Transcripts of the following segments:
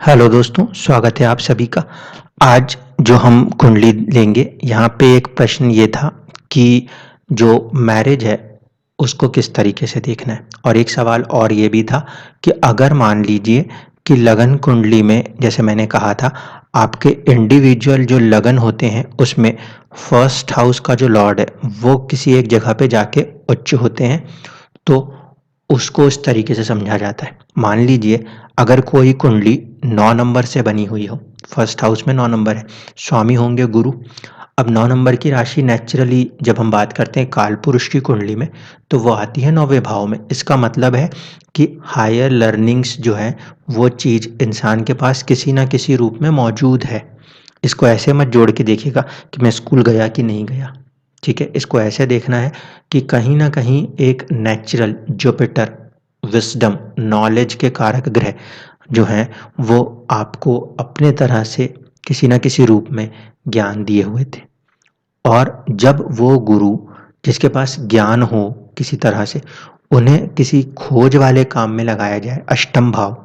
Hello दोस्तों, स्वागत है आप सभी का। आज जो हम कुंडली लेंगे, यहाँ पे एक प्रश्न ये था कि जो मैरिज है, उसको किस तरीके से देखना है। और एक सवाल और ये भी था कि अगर मान लीजिए कि लगन कुंडली में, जैसे मैंने कहा था, आपके इंडिविजुअल जो लगन होते हैं, उसमें फर्स्ट हाउस का जो लॉर्ड है, वो किसी एक जगह पे जाके उच्च होते हैं, तो उसको इस तरीके से समझा जाता है। मान लीजिए अगर कोई कुंडली 9 नंबर से बनी हुई हो, फर्स्ट हाउस में 9 नंबर है, स्वामी होंगे गुरु। अब 9 नंबर की राशि नेचुरली जब हम बात करते हैं काल पुरुष की कुंडली में, तो वो आती है 9वें भाव में। इसका मतलब है कि हायर लर्निंग्स जो है, वो चीज़ इंसान के पास किसी ना किसी रूप में मौजूद है। इसको ऐसे मत जोड़ के देखिएगा कि मैं स्कूल गया कि नहीं गया, ठीक है? इसको ऐसे देखना है कि कहीं न कहीं एक नेचुरल जुपिटर, विज़डम, नॉलेज के कारक ग्रह जो हैं, वो आपको अपने तरह से किसी न किसी रूप में ज्ञान दिए हुए थे। और जब वो गुरु जिसके पास ज्ञान हो किसी तरह से, उन्हें किसी खोज वाले काम में लगाया जाए, अष्टम भाव,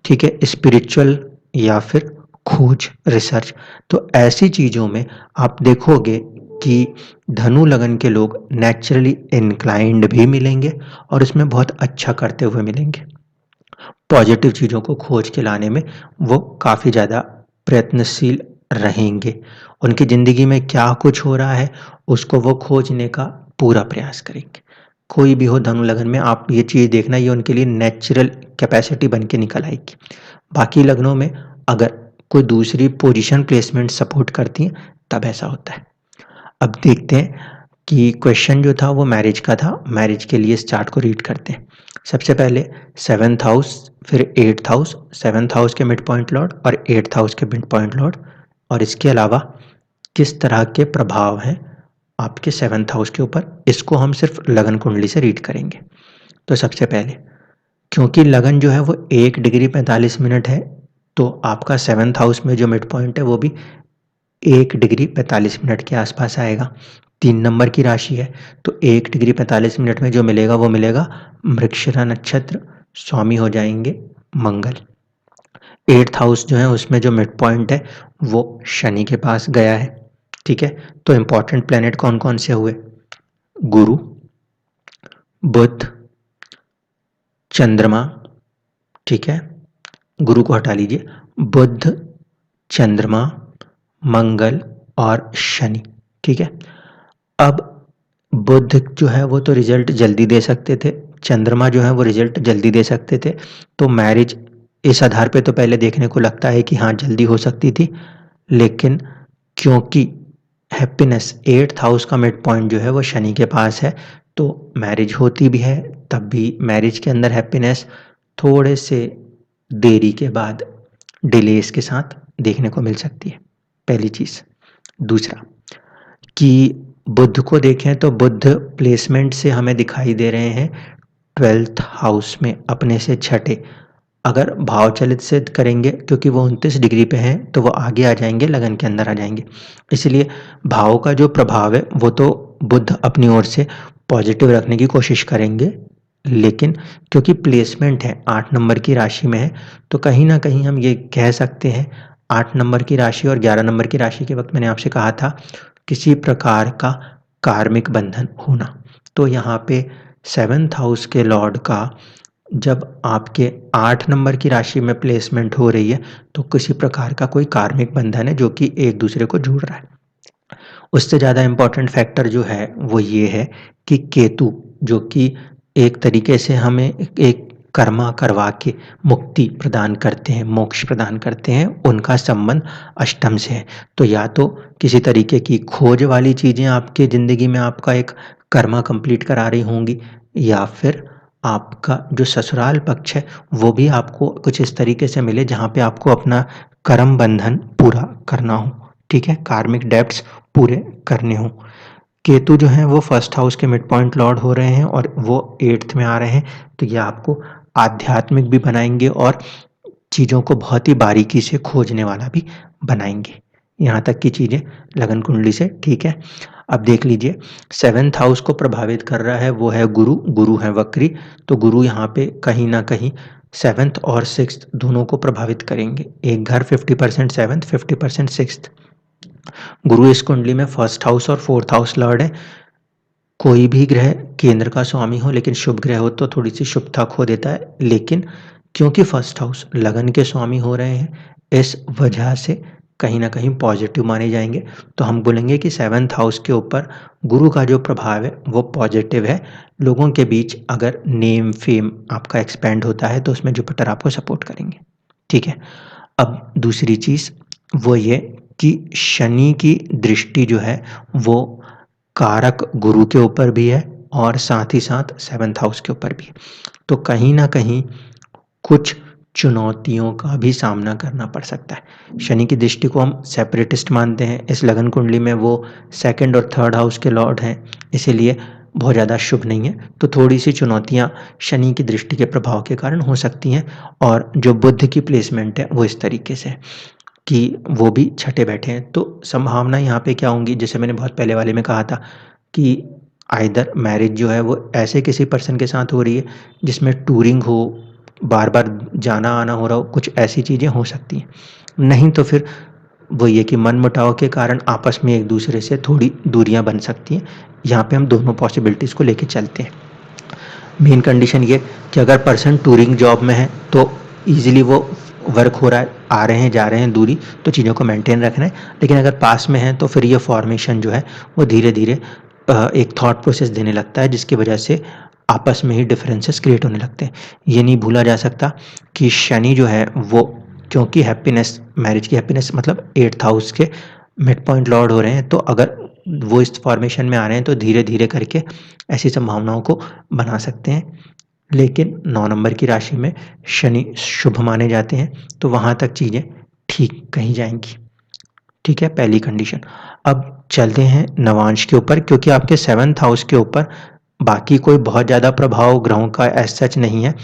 ठीक है? स्पिरिचुअल या फिर खोज, रिसर्च, तो ऐसी चीज़ों में आप देखोगे कि धनु लगन के लोग नेचुरली इंक्लाइंड भी मिलेंगे और इसमें बहुत अच्छा करते हुए मिलेंगे। पॉजिटिव चीज़ों को खोज के लाने में वो काफ़ी ज़्यादा प्रयत्नशील रहेंगे। उनकी ज़िंदगी में क्या कुछ हो रहा है, उसको वो खोजने का पूरा प्रयास करेंगे। कोई भी हो धनु लगन में, आप ये चीज़ देखना, ये उनके लिए नेचुरल कैपेसिटी बन के निकल आएगी। बाकी लग्नों में अगर कोई दूसरी पोजीशन प्लेसमेंट सपोर्ट करती हैं, तब ऐसा होता है। अब देखते हैं कि क्वेश्चन जो था वो मैरिज का था। मैरिज के लिए इस चार्ट को रीड करते हैं। सबसे पहले 7th हाउस, फिर 8th हाउस, 7th हाउस के मिड पॉइंट लॉर्ड और 8th हाउस के मिड पॉइंट लॉर्ड, और इसके अलावा किस तरह के प्रभाव हैं आपके 7th हाउस के ऊपर, इसको हम सिर्फ लगन कुंडली से रीड करेंगे। तो सबसे पहले, क्योंकि लगन जो है वो 1 डिग्री 45 मिनट है, तो आपका 7th हाउस में जो मिड पॉइंट है वो भी 1 डिग्री 45 मिनट के आसपास आएगा। 3 नंबर की राशि है, तो 1 डिग्री 45 मिनट में जो मिलेगा वो मिलेगा मृगशिरा नक्षत्र, स्वामी हो जाएंगे मंगल। 8th हाउस जो है उसमें जो मिड पॉइंट है वो शनि के पास गया है, ठीक है? तो इंपॉर्टेंट प्लैनेट कौन कौन से हुए? गुरु, बुध, चंद्रमा, ठीक है? गुरु को हटा लीजिए, बुध, चंद्रमा, मंगल और शनि, ठीक है? अब बुध जो है वो तो रिजल्ट जल्दी दे सकते थे, चंद्रमा जो है वो रिजल्ट जल्दी दे सकते थे, तो मैरिज इस आधार पे तो पहले देखने को लगता है कि हाँ जल्दी हो सकती थी। लेकिन क्योंकि हैप्पीनेस 8th हाउस का मिड पॉइंट जो है वो शनि के पास है, तो मैरिज होती भी है, तब भी मैरिज के अंदर हैप्पीनेस थोड़े से देरी के बाद डिलेस के साथ देखने को मिल सकती है, पहली चीज़। दूसरा कि बुध को देखें तो बुध प्लेसमेंट से हमें दिखाई दे रहे हैं 12th हाउस में, अपने से छठे। अगर भाव चलित से करेंगे, क्योंकि वो 29 डिग्री पे हैं, तो वो आगे आ जाएंगे, लगन के अंदर आ जाएंगे। इसलिए भाव का जो प्रभाव है वो तो बुध अपनी ओर से पॉजिटिव रखने की कोशिश करेंगे, लेकिन क्योंकि प्लेसमेंट है 8 नंबर की राशि में है, तो कहीं ना कहीं हम ये कह सकते हैं, 8 नंबर की राशि और 11 नंबर की राशि के वक्त मैंने आपसे कहा था किसी प्रकार का कार्मिक बंधन होना। तो यहाँ पे 7th हाउस के लॉर्ड का जब आपके 8 नंबर की राशि में प्लेसमेंट हो रही है, तो किसी प्रकार का कोई कार्मिक बंधन है जो कि एक दूसरे को जोड़ रहा है। उससे ज़्यादा इम्पोर्टेंट फैक्टर जो है वो ये है कि केतु, जो कि एक तरीके से हमें एक कर्मा करवा के मुक्ति प्रदान करते हैं, मोक्ष प्रदान करते हैं, उनका संबंध अष्टम से है। तो या तो किसी तरीके की खोज वाली चीज़ें आपके ज़िंदगी में आपका एक कर्मा कंप्लीट करा रही होंगी, या फिर आपका जो ससुराल पक्ष है वो भी आपको कुछ इस तरीके से मिले जहाँ पे आपको अपना कर्म बंधन पूरा करना हो, ठीक है? कार्मिक डेब्ट्स पूरे करने हों। केतु जो हैं वो फर्स्ट हाउस के मिड पॉइंट लॉर्ड हो रहे हैं और वो 8th में आ रहे हैं, तो ये आपको आध्यात्मिक भी बनाएंगे और चीज़ों को बहुत ही बारीकी से खोजने वाला भी बनाएंगे। यहाँ तक की चीज़ें लगन कुंडली से ठीक है। अब देख लीजिए 7th हाउस को प्रभावित कर रहा है वो है गुरु, गुरु है वक्री, तो गुरु यहाँ पे कहीं न कहीं 7th और 6th दोनों को प्रभावित करेंगे। एक घर 50% 7th 50% 6th। गुरु इस कुंडली में 1st हाउस और 4th हाउस लॉर्ड है। कोई भी ग्रह केंद्र का स्वामी हो लेकिन शुभ ग्रह हो तो थोड़ी-सी शुभता खो देता है, लेकिन क्योंकि 1st हाउस लगन के स्वामी हो रहे हैं, इस वजह से कहीं न कहीं पॉजिटिव माने जाएँगे। तो हम बोलेंगे कि 7th हाउस के ऊपर गुरु का जो प्रभाव है वो पॉजिटिव है। लोगों के बीच अगर नेम, फेम आपका एक्सपेंड होता है तो उसमें जुपिटर आपको सपोर्ट करेंगे, ठीक है। अब दूसरी चीज़ वो ये कि शनि की दृष्टि जो है वो कारक गुरु के ऊपर भी है और साथ ही साथ 7th हाउस के ऊपर भी। तो कहीं न कहीं कुछ चुनौतियों का भी सामना करना पड़ सकता है। शनि की दृष्टि को हम सेपरेटिस्ट मानते हैं, इस लगन कुंडली में वो 2nd और 3rd हाउस के लॉर्ड हैं, इसीलिए बहुत ज़्यादा शुभ नहीं है। तो थोड़ी-सी चुनौतियाँ शनि की दृष्टि के प्रभाव के कारण हो सकती हैं और जो बुध की प्लेसमेंट है वो इस तरीके से है कि वो भी छठे बैठे हैं। तो संभावना यहाँ पे क्या होंगी, जैसे मैंने बहुत पहले वाले में कहा था कि आइदर मैरिज जो है वो ऐसे किसी पर्सन के साथ हो रही है जिसमें टूरिंग हो, बार-बार जाना-आना हो रहा हो, कुछ ऐसी चीज़ें हो सकती हैं। नहीं तो फिर वही है कि मनमुटाव के कारण आपस में एक-दूसरे से थोड़ी दूरियाँ बन सकती हैं। यहाँ पे हम दोनों पॉसिबिलिटीज़ को लेके चलते हैं। मेन कंडीशन ये कि अगर पर्सन टूरिंग जॉब में है तो ईज़िली वो वर्क हो रहा है, आ रहे हैं, जा रहे हैं दूरी, तो चीज़ों को मेंटेन रखना है। लेकिन अगर पास में है तो फिर ये फॉर्मेशन जो है वो धीरे-धीरे एक थॉट प्रोसेस देने लगता है जिसकी वजह से आपस में ही डिफरेंसेस क्रिएट होने लगते हैं। ये नहीं भूला जा सकता कि शनि जो है वो क्योंकि हैप्पीनेस, मैरिज की हैप्पीनेस मतलब 8th हाउस के मिड पॉइंट लॉर्ड हो रहे हैं, तो अगर वो इस फॉर्मेशन में आ रहे हैं तो धीरे-धीरे करके ऐसी संभावनाओं को बना सकते हैं। लेकिन 9 नंबर की राशि में शनि शुभ माने जाते हैं, तो वहाँ तक चीज़ें ठीक कही जाएँगी। ठीक है, पहली कंडीशन। अब चलते हैं नवांश के ऊपर, क्योंकि आपके 7th हाउस के ऊपर बाकी कोई बहुत ज़्यादा प्रभाव ग्रहों का एज़ सच नहीं है।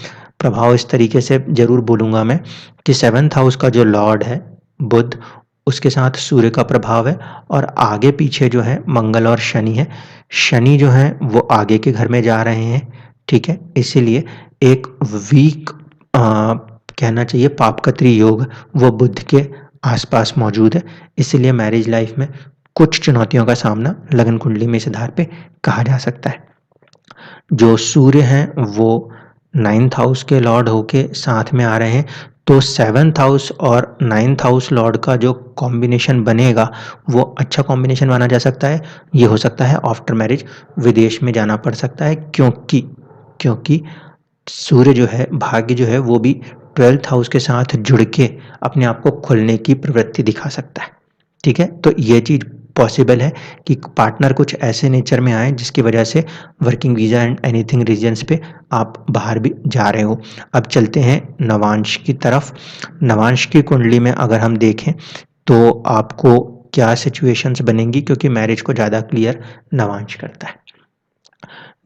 प्रभाव इस तरीके से ज़रूर बोलूँगा मैं कि 7th हाउस का जो लॉर्ड है बुध, उसके साथ सूर्य का प्रभाव है और आगे-पीछे जो है मंगल और शनि है। शनि जो है वो आगे के घर में जा रहे हैं, ठीक है? इसीलिए एक वीक कहना चाहिए पापकत्री योग वो बुध के आस-पास मौजूद है। इसीलिए मैरिज लाइफ में कुछ चुनौतियों का सामना लगन कुंडली में इस आधार पे कहा जा सकता है। जो सूर्य हैं वो 9th हाउस के लॉर्ड होके साथ में आ रहे हैं, तो 7th हाउस और 9th हाउस लॉर्ड का जो कॉम्बिनेशन बनेगा वो अच्छा कॉम्बिनेशन माना जा सकता है। ये हो सकता है आफ्टर मैरिज विदेश में जाना पड़ सकता है, क्योंकि सूर्य जो है, भाग्य जो है वो भी 12th हाउस के साथ जुड़ के अपने आप को खुलने की प्रवृत्ति दिखा सकता है। ठीक है? तो ये चीज़ पॉसिबल है कि पार्टनर कुछ ऐसे नेचर में आए जिसकी वजह से working visa and anything reasons पे आप बाहर भी जा रहे हो। अब चलते हैं नवांश की तरफ। नवांश की कुंडली में अगर हम देखें तो आपको क्या सिचुएशंस बनेंगी, क्योंकि मैरिज को ज़्यादा क्लियर नवांश करता है।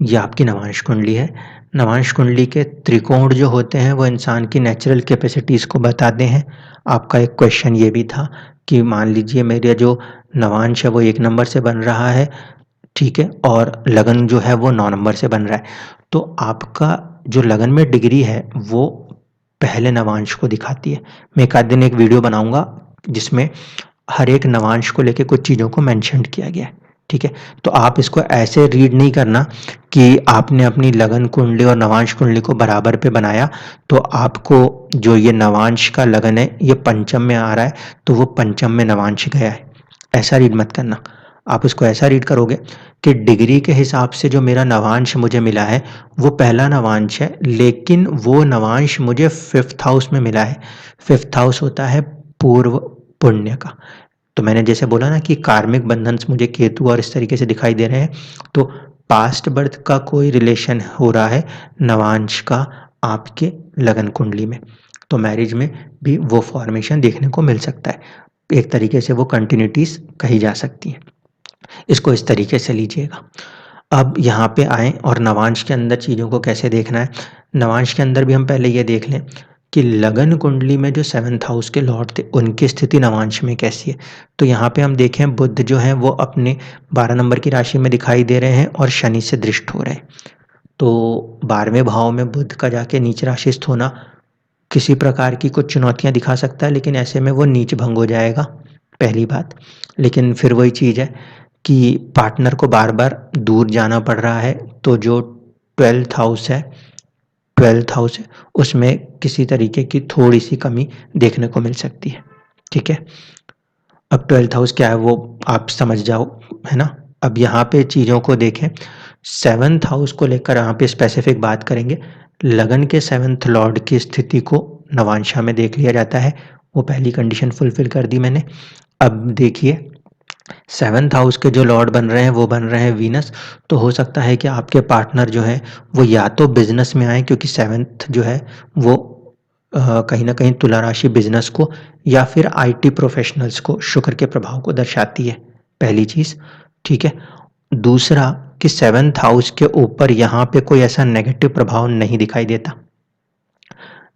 ये आपकी नवांश कुंडली है। नवांश कुंडली के त्रिकोण जो होते हैं वो इंसान की नेचुरल कैपेसिटीज़ को बताते हैं। आपका एक क्वेश्चन ये भी था कि मान लीजिए मेरा जो नवांश है वो 1 नंबर से बन रहा है, ठीक है? और लगन जो है वो 9 नंबर से बन रहा है। तो आपका जो लगन में डिग्री है वो पहले नवांश को दिखाती है। मैं एक आध दिन एक वीडियो बनाऊँगा जिसमें हर एक नवांश को लेके कुछ चीज़ों को मेंशन्ड किया गया है, ठीक है? तो आप इसको ऐसे रीड नहीं करना कि आपने अपनी लगन कुंडली और नवांश कुंडली को बराबर पे बनाया, तो आपको जो ये नवांश का लगन है ये पंचम में आ रहा है, तो वो पंचम में नवांश गया है। ऐसा रीड मत करना। आप इसको ऐसा रीड करोगे कि डिग्री के हिसाब से जो मेरा नवांश मुझे मिला है, वो पहला नवांश है, लेकिन वो नवांश मुझे 5th हाउस में मिला है। 5th हाउस होता है पूर्व पुण्य का। तो मैंने जैसे बोला ना कि कार्मिक बंधन्स मुझे केतु और इस तरीके से दिखाई दे रहे हैं, तो पास्ट बर्थ का कोई रिलेशन हो रहा है नवांश का आपके लगन कुंडली में। तो मैरिज में भी वो फॉर्मेशन देखने को मिल सकता है। एक तरीके से वो कंटिन्यूटीज़ कही जा सकती हैं। इसको इस तरीके से लीजिएगा। अब यहाँ पे आएँ और नवांश के अंदर चीज़ों को कैसे देखना है। नवांश के अंदर भी हम पहले ये देख लें कि लगन कुंडली में जो 7th हाउस के लॉर्ड थे, उनकी स्थिति नवांश में कैसी है। तो यहाँ पे हम देखें बुध जो है वो अपने 12 नंबर की राशि में दिखाई दे रहे हैं और शनि से दृष्ट हो रहे हैं। तो 12वें भाव में बुध का जाके नीच राशिस्थ होना किसी प्रकार की कुछ चुनौतियाँ दिखा सकता है, लेकिन ऐसे में वो नीच भंग हो जाएगा, पहली बात। लेकिन फिर वही चीज़ है कि पार्टनर को बार-बार दूर जाना पड़ रहा है, तो जो 12th हाउस है, उसमें किसी तरीके की थोड़ी-सी कमी देखने को मिल सकती है, ठीक है? अब 12th हाउस क्या है वो आप समझ जाओ, है ना? अब यहाँ पे चीज़ों को देखें, 7th हाउस को लेकर यहाँ पे स्पेसिफिक बात करेंगे। लगन के 7th लॉर्ड की स्थिति को नवांशा में देख लिया जाता है, वो पहली कंडीशन फुलफिल कर दी मैंने। अब देखिए 7th हाउस के जो लॉर्ड बन रहे हैं वो बन रहे हैं वीनस, तो हो सकता है कि आपके पार्टनर जो है वो या तो बिज़नेस में आएँ, क्योंकि 7th जो है वो कहीं न कहीं तुला राशि बिज़नेस को या फिर आईटी प्रोफ़ेशनल्स को शुक्र के प्रभाव को दर्शाती है, पहली चीज़, ठीक है? दूसरा कि 7th हाउस के ऊपर यहाँ पे कोई ऐसा नेगेटिव प्रभाव नहीं दिखाई देता।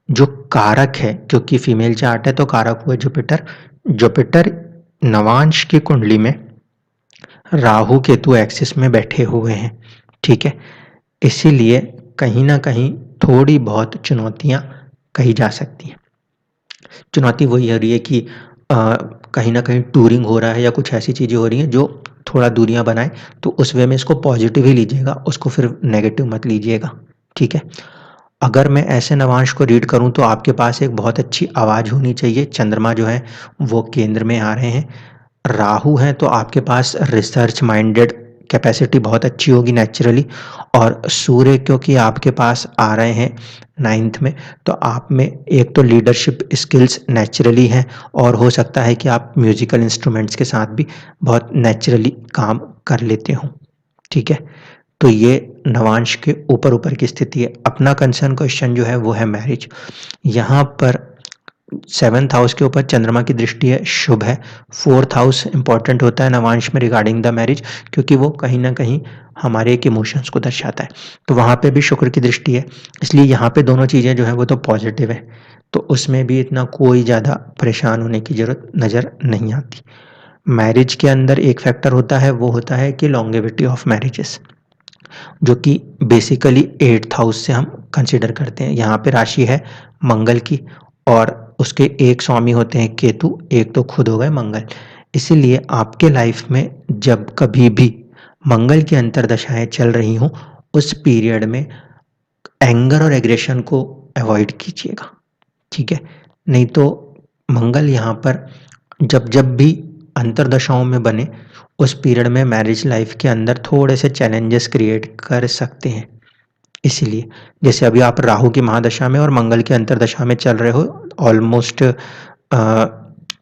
जो कारक है, क्योंकि फीमेल चार्ट है तो कारक हुआ जुपिटर। जुपिटर नवांश की कुंडली में राहु केतु एक्सिस में बैठे हुए हैं, ठीक है? इसीलिए कहीं न कहीं थोड़ी बहुत चुनौतियाँ कही जा सकती हैं। चुनौती वही हो रही है कि कहीं न कहीं टूरिंग हो रहा है या कुछ ऐसी चीज़ें हो रही हैं जो थोड़ा दूरियाँ बनाएँ, तो उस वे में इसको पॉज़िटिव ही लीजिएगा, उसको फिर नेगेटिव मत लीजिएगा, ठीक है? अगर मैं ऐसे नवांश को रीड करूँ तो आपके पास एक बहुत अच्छी आवाज़ होनी चाहिए, चंद्रमा जो है वो केंद्र में आ रहे हैं, राहु हैं तो आपके पास रिसर्च माइंडेड कैपेसिटी बहुत अच्छी होगी नेचुरली, और सूर्य क्योंकि आपके पास आ रहे हैं 9th में, तो आप में एक तो लीडरशिप स्किल्स नेचुरली हैं और हो सकता है कि आप म्यूज़िकल इंस्ट्रूमेंट्स के साथ भी बहुत नेचुरली काम कर लेते हों, ठीक है? तो ये नवांश के ऊपर-ऊपर की स्थिति है। अपना कंसर्न क्वेश्चन जो है वो है मैरिज। यहाँ पर 7th हाउस के ऊपर चंद्रमा की दृष्टि है, शुभ है। 4th हाउस इम्पोर्टेंट होता है नवांश में रिगार्डिंग द मैरिज, क्योंकि वो कहीं न कहीं हमारे एक इमोशंस को दर्शाता है। तो वहाँ पे भी शुक्र की दृष्टि है, इसलिए यहाँ पे दोनों चीज़ें जो हैं वो तो पॉज़िटिव है। तो उसमें भी इतना कोई ज़्यादा परेशान होने की ज़रूरत नज़र नहीं आती। मैरिज के अंदर एक फैक्टर होता है, वो होता है कि लॉन्गेविटी ऑफ मैरिजेस, जो कि बेसिकली 8th हाउस से हम कंसीडर करते हैं। यहाँ पे राशि है मंगल की और उसके एक स्वामी होते हैं केतु, एक तो खुद हो गए मंगल। इसीलिए आपके लाइफ में जब कभी भी मंगल की अंतर्दशाएँ चल रही हों, उस पीरियड में एंगर और एग्रेशन को अवॉइड कीजिएगा, ठीक है? नहीं तो मंगल यहाँ पर जब भी अंतर्दशाओं में बने, उस पीरियड में मैरिज लाइफ के अंदर थोड़े से चैलेंजेस क्रिएट कर सकते हैं। इसीलिए जैसे अभी आप राहु की महादशा में और मंगल की अंतर्दशा में चल रहे हो, ऑलमोस्ट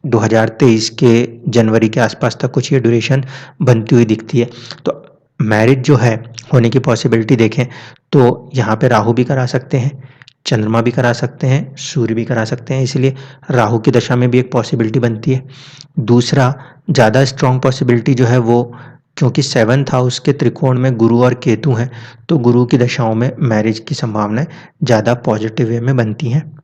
2023 के जनवरी के आसपास तक कुछ ये ड्यूरेशन बनती हुई दिखती है। तो मैरिज जो है होने की पॉसिबिलिटी देखें तो यहाँ पे राहु भी करा सकते हैं, चंद्रमा भी करा सकते हैं, सूर्य भी करा सकते हैं, इसलिए राहु की दशा में भी एक पॉसिबिलिटी बनती है। दूसरा ज़्यादा स्ट्रॉन्ग पॉसिबिलिटी जो है वो, क्योंकि 7th हाउस के त्रिकोण में गुरु और केतु हैं, तो गुरु की दशाओं में मैरिज की संभावनाएँ ज़्यादा पॉजिटिव वे में बनती हैं।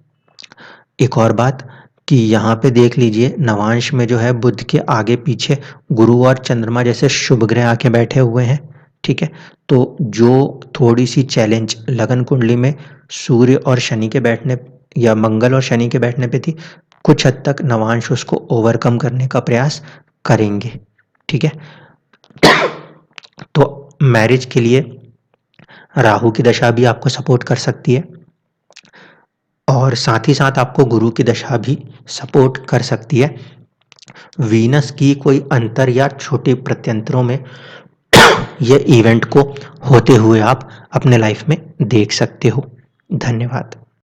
एक और बात कि यहाँ पे देख लीजिए नवांश में जो है बुध के आगे पीछे गुरु और चंद्रमा जैसे शुभ ग्रह आके बैठे हुए हैं, ठीक है? तो जो थोड़ी-सी चैलेंज लगन कुंडली में सूर्य और शनि के बैठने या मंगल और शनि के बैठने पे थी, कुछ हद तक नवांश उसको ओवरकम करने का प्रयास करेंगे, ठीक है? तो मैरिज के लिए राहु की दशा भी आपको सपोर्ट कर सकती है और साथ ही साथ आपको गुरु की दशा भी सपोर्ट कर सकती है। वीनस की कोई अंतर या छोटे प्रत्यंतरों में ये इवेंट को होते हुए आप अपने लाइफ में देख सकते हो। धन्यवाद।